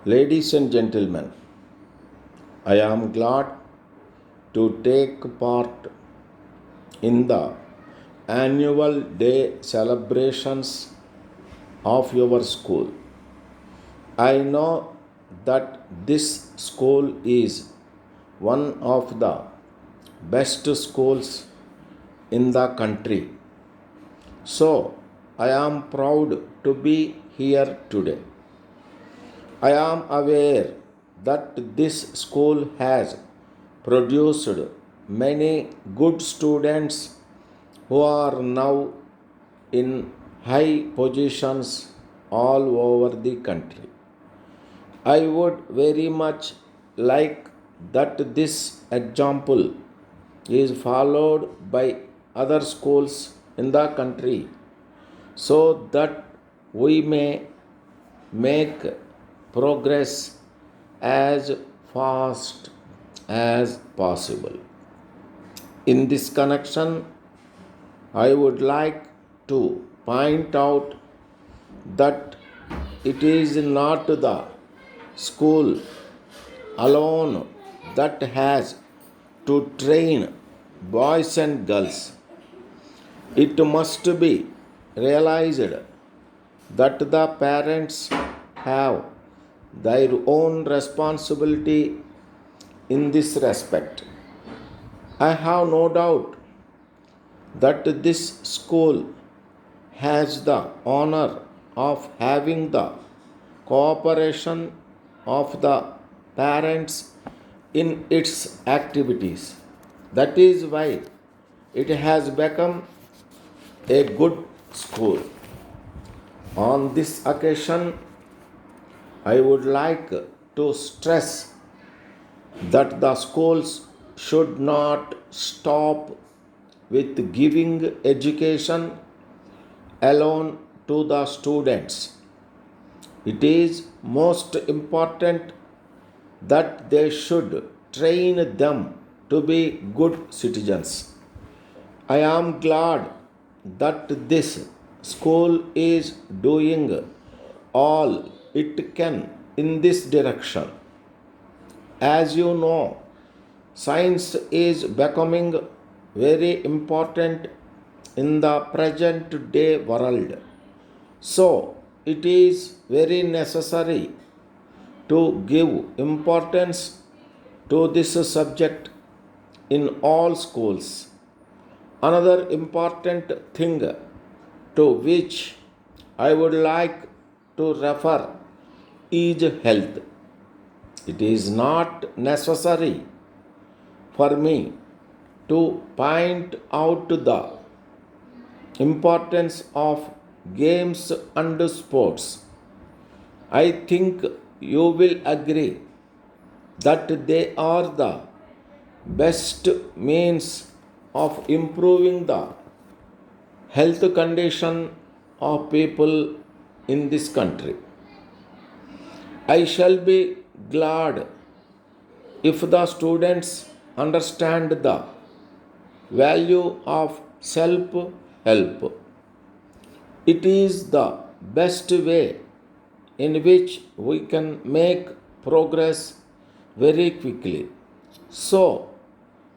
Ladies and gentlemen, I am glad to take part in the annual day celebrations of your school. I know that this school is one of the best schools in the country. So, I am proud to be here today. I am aware that this school has produced many good students who are now in high positions all over the country. I would very much like that this example is followed by other schools in the country so that we may make progress as fast as possible. In this connection, I would like to point out that it is not the school alone that has to train boys and girls. It must be realized that the parents have their own responsibility in this respect. I have no doubt that this school has the honor of having the cooperation of the parents in its activities. That is why it has become a good school. On this occasion, I would like to stress that the schools should not stop with giving education alone to the students. It is most important that they should train them to be good citizens. I am glad that this school is doing all it can in this direction. As you know, science is becoming very important in the present day world. So, it is very necessary to give importance to this subject in all schools. Another important thing to which I would like to refer is health. It is not necessary for me to point out the importance of games and sports. I think you will agree that they are the best means of improving the health condition of people in this country. I shall be glad if the students understand the value of self help. It is the best way in which we can make progress very quickly. So,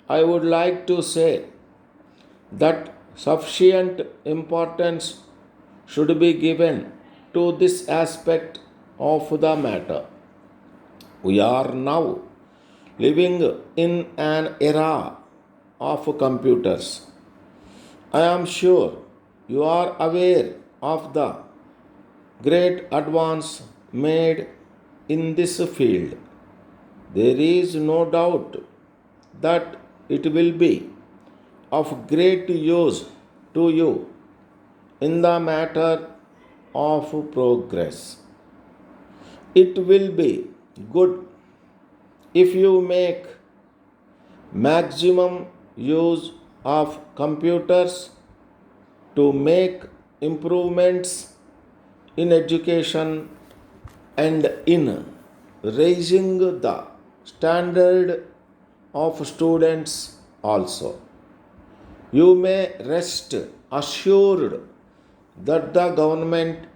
I would like to say that sufficient importance should be given to this aspect of the matter. We are now living in an era of computers. I am sure you are aware of the great advance made in this field. There is no doubt that it will be of great use to you in the matter of progress. It will be good if you make maximum use of computers to make improvements in education and in raising the standard of students also. You may rest assured that the government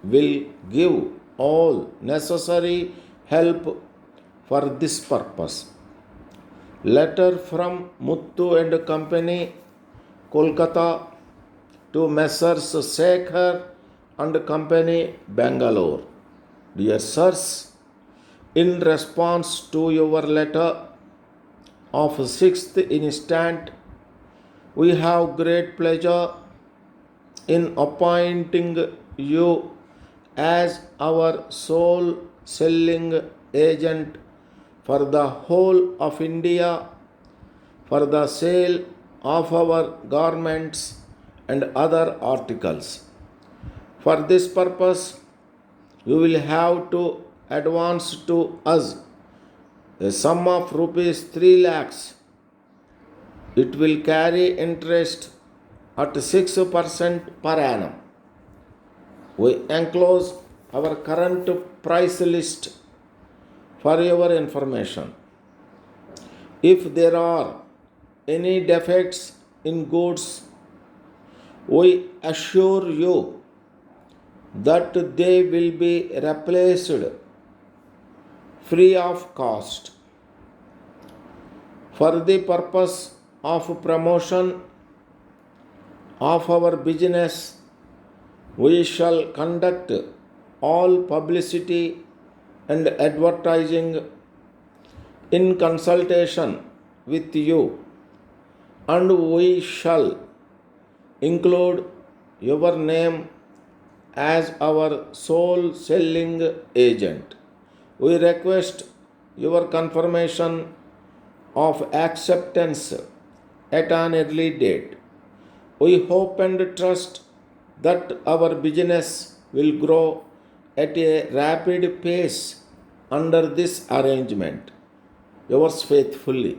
will give all necessary help for this purpose. Letter from Muttu and Company, Kolkata, to Messrs. Sekhar and Company, Bangalore. Dear sirs, in response to your letter of 6th instant, we have great pleasure in appointing you as our sole selling agent for the whole of India for the sale of our garments and other articles. For this purpose, you will have to advance to us a sum of rupees 3 lakhs. It will carry interest at 6% per annum. We enclose our current price list for your information. If there are any defects in goods, we assure you that they will be replaced free of cost. For the purpose of promotion of our business, we shall conduct all publicity and advertising in consultation with you, and we shall include your name as our sole selling agent. We request your confirmation of acceptance at an early date. We hope and trust that our business will grow at a rapid pace under this arrangement. Yours faithfully,